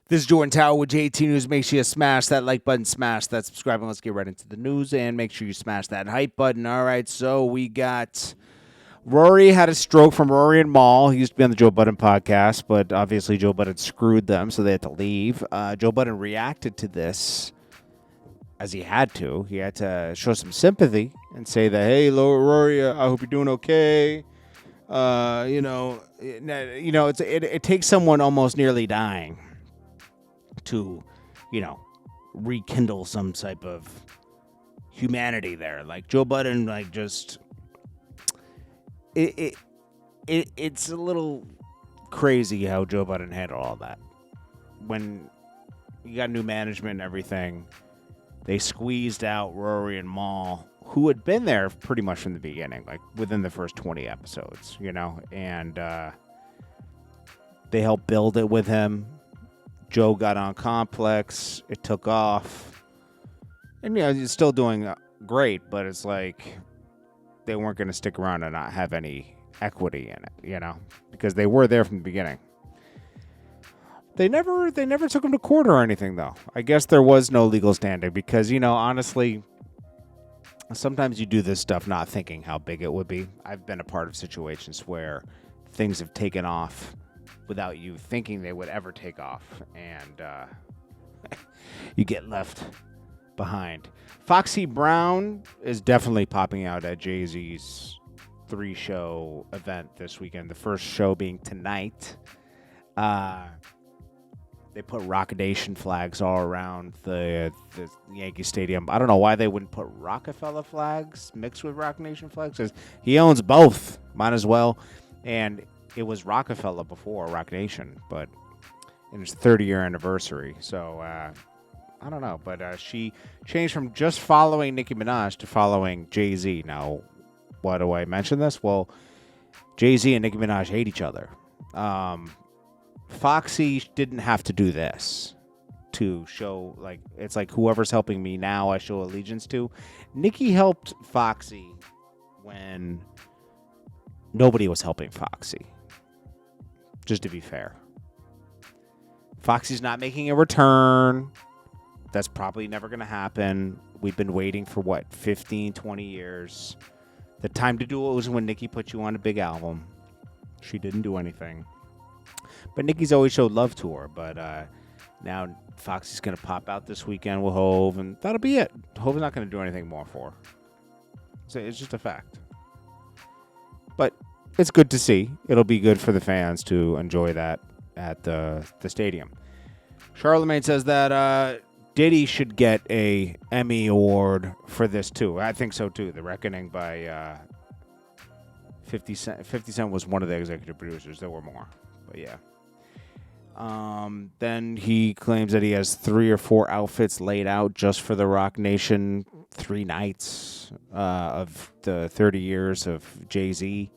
This is Jordan Tower with JT News. Make sure you smash that like button, smash that subscribe, and let's get right into the news. And make sure you smash that hype button. All right, so we got Rory had a stroke from Rory and Mal. He used to be on the Joe Budden podcast, but obviously Joe Budden screwed them, so they had to leave. Joe Budden reacted to this as he had to. He had to show some sympathy and say that, hey, Rory, I hope you're doing okay. It takes someone almost nearly dying to, rekindle some type of humanity there. Like Joe Budden, it's a little crazy how Joe Budden handled all that. When you got new management and everything, they squeezed out Rory and Mal, who had been there pretty much from the beginning, like within the first 20 episodes, and they helped build it with him. Joe got on Complex. It took off. And, he's still doing great, but it's like they weren't going to stick around and not have any equity in it, because they were there from the beginning. They never took him to court or anything, though. I guess there was no legal standing because, honestly, sometimes you do this stuff not thinking how big it would be. I've been a part of situations where things have taken off without you thinking they would ever take off, and you get left behind. Foxy Brown is definitely popping out at Jay-Z's 3-show event this weekend. The first show being tonight. They put Rock Nation flags all around the Yankee Stadium. I don't know why they wouldn't put Rockefeller flags mixed with Rock Nation flags. 'Cause he owns both. Might as well. And it was Rockefeller before Rock Nation, but in its 30-year anniversary. So, I don't know. But she changed from just following Nicki Minaj to following Jay-Z. Now, why do I mention this? Well, Jay-Z and Nicki Minaj hate each other. Foxy didn't have to do this to show, it's like whoever's helping me now, I show allegiance to. Nicki helped Foxy when nobody was helping Foxy. Just to be fair. Foxy's not making a return. That's probably never going to happen. We've been waiting for, 15, 20 years. The time to do it was when Nicki put you on a big album. She didn't do anything. But Nicki's always showed love to her. But now Foxy's going to pop out this weekend with Hove, and that'll be it. Hove's not going to do anything more for her. So it's just a fact. But it's good to see. It'll be good for the fans to enjoy that at the stadium. Charlamagne says that Diddy should get a Emmy award for this too. I think so too. The Reckoning by 50 Cent. 50 Cent was one of the executive producers. There were more, but yeah. Then he claims that he has 3 or 4 outfits laid out just for the Rock Nation 3 nights of the 30 years of Jay-Z.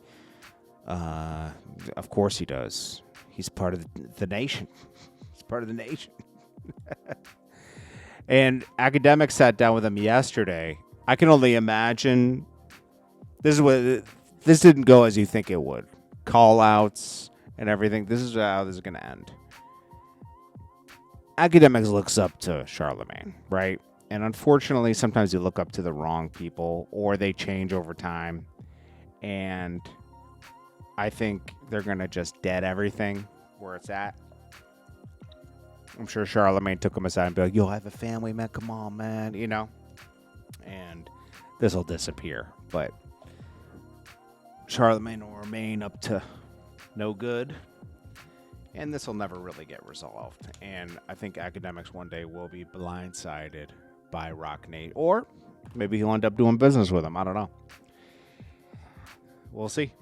Of course he does. He's part of the nation. He's part of the nation. And Akademiks sat down with him yesterday. I can only imagine this didn't go as you think it would. Call outs and everything. This is how this is going to end. Akademiks looks up to Charlamagne, right? And unfortunately, sometimes you look up to the wrong people or they change over time. And I think they're going to just dead everything where it's at. I'm sure Charlamagne took him aside and be like, yo, I have a family, man. Come on, man. And this will disappear. But Charlamagne will remain up to no good. And this will never really get resolved. And I think Akademiks one day will be blindsided by Rock Nate. Or maybe he'll end up doing business with him. I don't know. We'll see.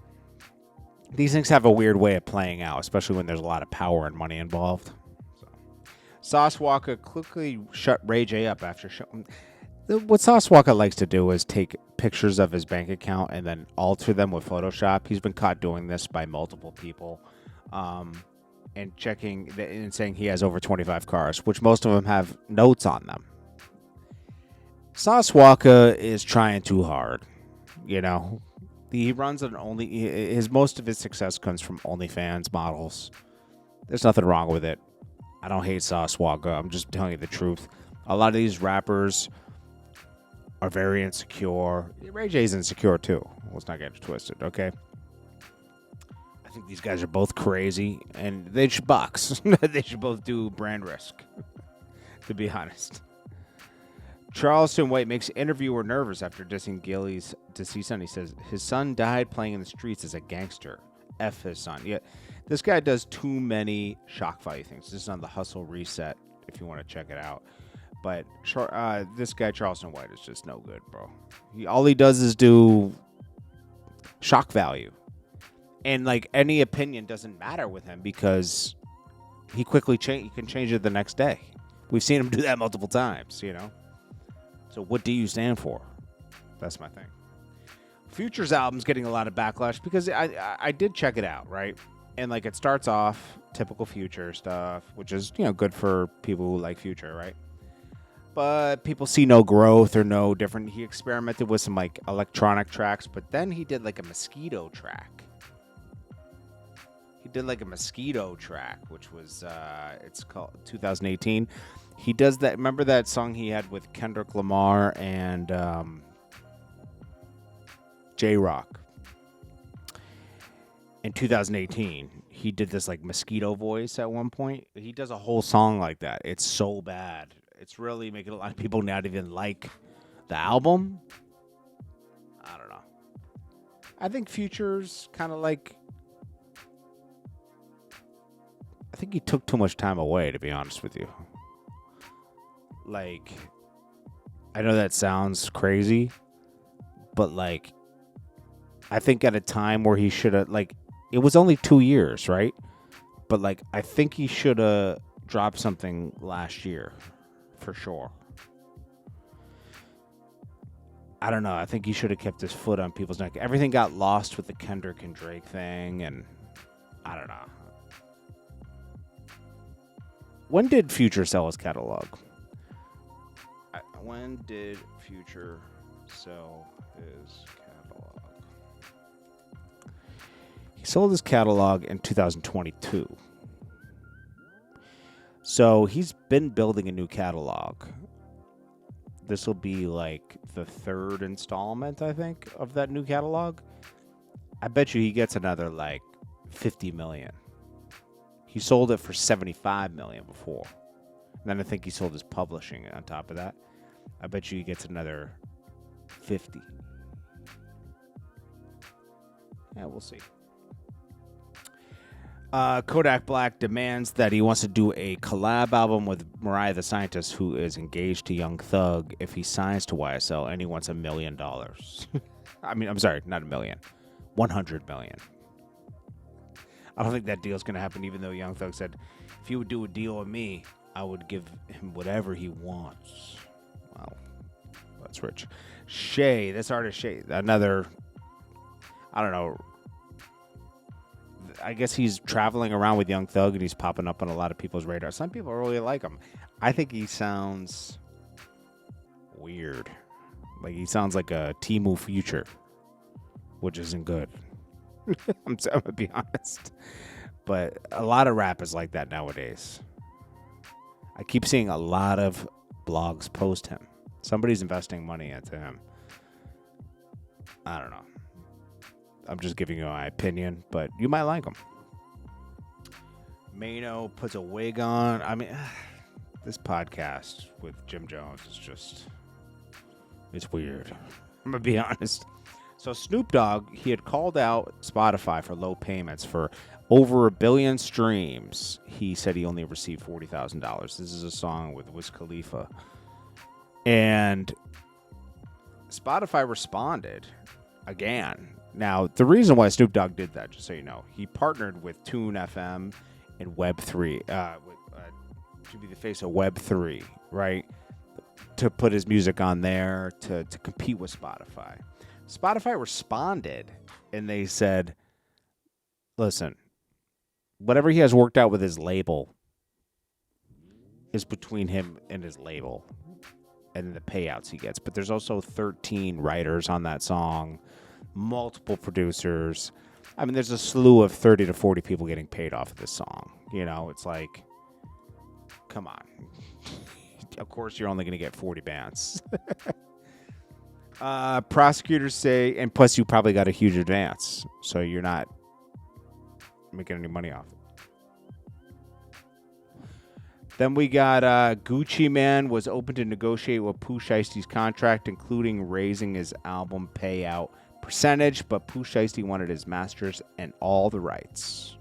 These things have a weird way of playing out, especially when there's a lot of power and money involved. Sauce Walker quickly shut Ray J up after showing. What Sauce Walker likes to do is take pictures of his bank account and then alter them with Photoshop. He's been caught doing this by multiple people, and checking and saying he has over 25 cars, which most of them have notes on them. Sauce Walker is trying too hard, He runs most of his success comes from OnlyFans models. There's nothing wrong with it. I don't hate Sauce Walka. I'm just telling you the truth. A lot of these rappers are very insecure. Ray J's insecure too. Let's not get it twisted, okay? I think these guys are both crazy, and they should box. They should both do brand risk, to be honest. Charleston White makes interviewer nervous after dissing Gilly's deceased son. He says his son died playing in the streets as a gangster. F his son. Yeah, this guy does too many shock value things. This is on the Hustle Reset if you want to check it out. But this guy, Charleston White, is just no good, bro. All he does is do shock value. And, like, any opinion doesn't matter with him because he quickly he can change it the next day. We've seen him do that multiple times, you know? So what do you stand for? That's my thing. Future's album's getting a lot of backlash because I did check it out, right? And, like, it starts off typical Future stuff, which is, you know, good for people who like Future, right? But people see no growth or no different. He experimented with some, like, electronic tracks, but then he did, like, a Mosquito track. He did, like, a Mosquito track, which was, it's called 2018. He does that. Remember that song he had with Kendrick Lamar and J-Rock? In 2018, he did this, like, Mosquito voice at one point. He does a whole song like that. It's so bad. It's really making a lot of people not even like the album. I don't know. I think Future's kind of like... I think he took too much time away, to be honest with you. Like, I know that sounds crazy, but, like, I think at a time where he should have, like, it was only 2 years, right? But, like, I think he should have dropped something last year. For sure. I don't know. I think he should have kept his foot on people's neck. Everything got lost with the Kendrick and Drake thing, and I don't know. When did Future sell his catalog? When did Future sell his catalog? He sold his catalog in 2022. So he's been building a new catalog. This will be like the third installment, I think, of that new catalog. I bet you he gets another like 50 million. He sold it for 75 million before. And then I think he sold his publishing on top of that. I bet you he gets another 50. Yeah, we'll see. Kodak Black demands that he wants to do a collab album with Mariah the Scientist, who is engaged to Young Thug, if he signs to YSL, and he wants $1 million. I mean, I'm sorry, not $1 million. 100 million. I don't think that deal's going to happen, even though Young Thug said, if he would do a deal with me, I would give him whatever he wants. Wow. That's rich. Shay, this artist Shay, another, I don't know, I guess he's traveling around with Young Thug and he's popping up on a lot of people's radar. Some people really like him. I think he sounds weird. Like he sounds like a Temu Future, which isn't good. I'm going to be honest. But a lot of rap is like that nowadays. I keep seeing a lot of blogs post him. Somebody's investing money into him. I don't know. I'm just giving you my opinion, but you might like him. Mino puts a wig on. I mean, this podcast with Jim Jones is just, it's weird. I'm going to be honest. So Snoop Dogg, he had called out Spotify for low payments for over 1 billion streams. He said he only received $40,000. This is a song with Wiz Khalifa. And Spotify responded again. Now, the reason why Snoop Dogg did that, just so you know, he partnered with Tune FM and Web3, to be the face of Web3, right? To put his music on there to compete with Spotify. Spotify responded and they said, listen, whatever he has worked out with his label is between him and his label and the payouts he gets. But there's also 13 writers on that song, multiple producers. I mean, there's a slew of 30 to 40 people getting paid off of this song. You know, it's like, come on. Of course, you're only going to get 40 bands. Prosecutors say, and plus you probably got a huge advance, so you're not making any money off it. Then we got Gucci Man was open to negotiate with Pooh Shiesty's contract, including raising his album payout percentage, but Pooh Shiesty wanted his masters and all the rights.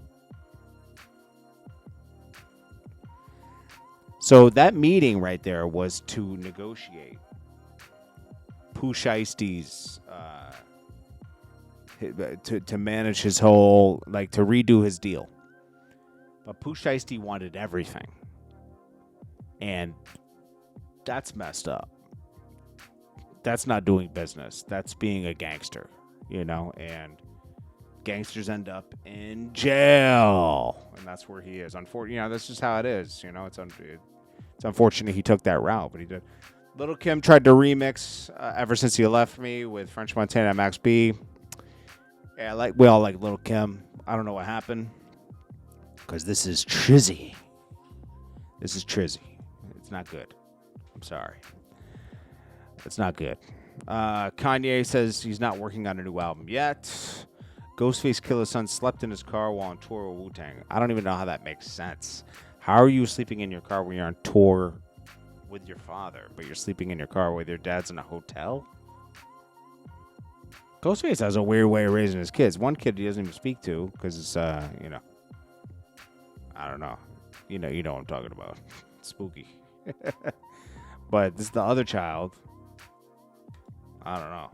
So that meeting right there was to negotiate Pooh Shiesty's to manage his whole, like, to redo his deal. But Pooh Shiesty wanted everything. And that's messed up. That's not doing business. That's being a gangster, you know, and gangsters end up in jail. And that's where he is. Unfortunately, you know, that's just how it is. You know, it's unfortunate he took that route, but he did. Lil Kim tried to remix Ever Since You Left Me with French Montana and Max B. Yeah, we all like Lil Kim. I don't know what happened. Because this is Trizzy. This is Trizzy. It's not good. I'm sorry. It's not good. Kanye says he's not working on a new album yet. Ghostface Killah's son slept in his car while on tour with Wu-Tang. I don't even know how that makes sense. How are you sleeping in your car when you're on tour with your father, but you're sleeping in your car with your dad's in a hotel? Ghostface has a weird way of raising his kids. One kid he doesn't even speak to because it's, you know, I don't know. You know what I'm talking about. It's spooky. But this is the other child. I don't know.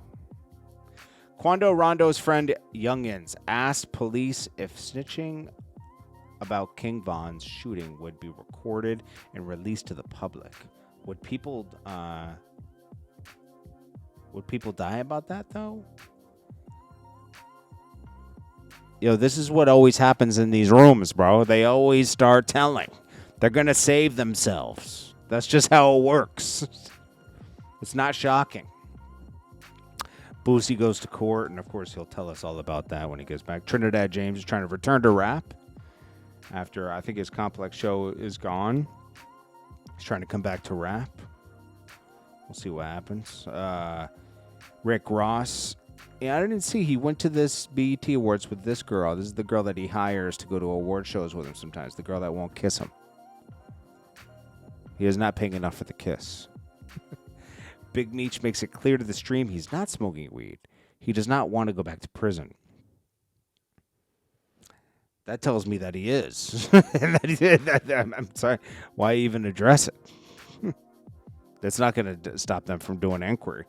Quando Rondo's friend Youngins asked police if snitching about King Von's shooting would be recorded and released to the public. Would people die about that, though? Yo, this is what always happens in these rooms, bro. They always start telling. They're going to save themselves. That's just how it works. It's not shocking. Boosie goes to court, and of course he'll tell us all about that when he gets back. Trinidad James is trying to return to rap after I think his Complex show is gone. He's trying to come back to rap. We'll see what happens. Rick Ross. Yeah, I didn't see. He went to this BET Awards with this girl. This is the girl that he hires to go to award shows with him sometimes. The girl that won't kiss him. He is not paying enough for the kiss. Big Meech makes it clear to the stream he's not smoking weed. He does not want to go back to prison. That tells me that he is. I'm sorry. Why even address it? That's not going to stop them from doing inquiry.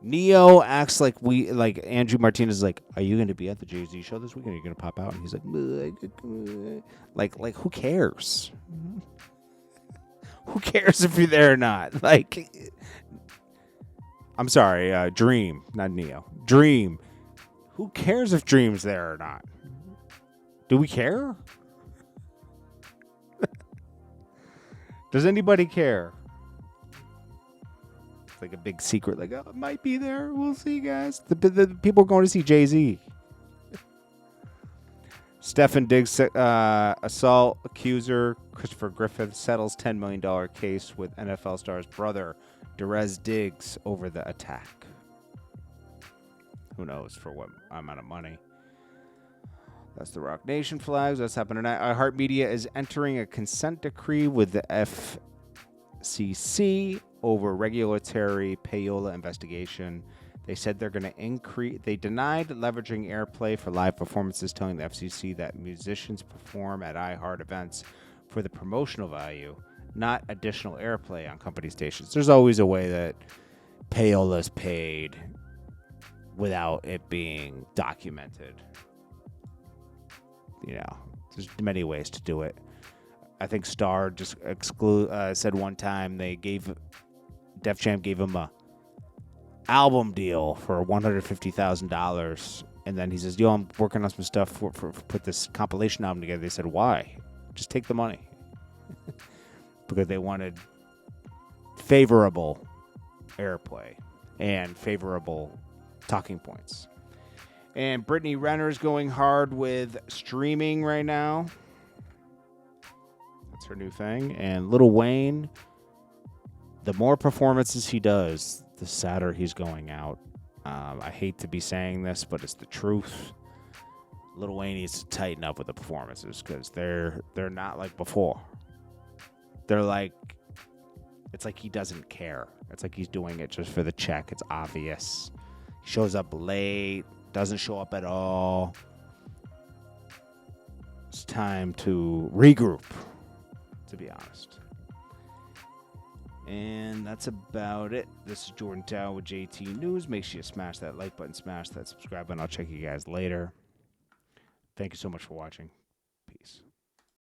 Neo acts like Andrew Martinez is like, are you going to be at the Jay-Z show this weekend? Are you going to pop out? And he's like, who cares? Who cares if you're there or not? Like, I'm sorry, Dream, not Neo. Dream. Who cares if Dream's there or not? Do we care? Does anybody care? It's like a big secret. Like, oh, it might be there. We'll see, guys. The people are going to see Jay-Z. Stephen Diggs assault accuser Christopher Griffith settles $10 million case with NFL star's brother, Derez Diggs, over the attack. Who knows for what amount of money. That's the Rock Nation flags. That's happening tonight. iHeartMedia is entering a consent decree with the FCC over regulatory Payola investigation. They said they're going to increase. They denied leveraging airplay for live performances, telling the FCC that musicians perform at iHeart events for the promotional value, not additional airplay on company stations. There's always a way that Payola is paid without it being documented. You know, there's many ways to do it. I think Star just said one time Def Jam gave him a album deal for $150,000, and then he says, yo, I'm working on some stuff for put this compilation album together. They said, why? Just take the money. Because they wanted favorable airplay and favorable talking points. And Brittany Renner's going hard with streaming right now. That's her new thing. And Lil Wayne, the more performances he does, the sadder he's going out. I hate to be saying this, but it's the truth. Lil Wayne needs to tighten up with the performances because they're not like before. They're like, it's like he doesn't care. It's like he's doing it just for the check. It's obvious. He shows up late, doesn't show up at all. It's time to regroup, to be honest. And that's about it. This is Jordan Dow with JT News. Make sure you smash that like button, smash that subscribe button. I'll check you guys later. Thank you so much for watching. Peace.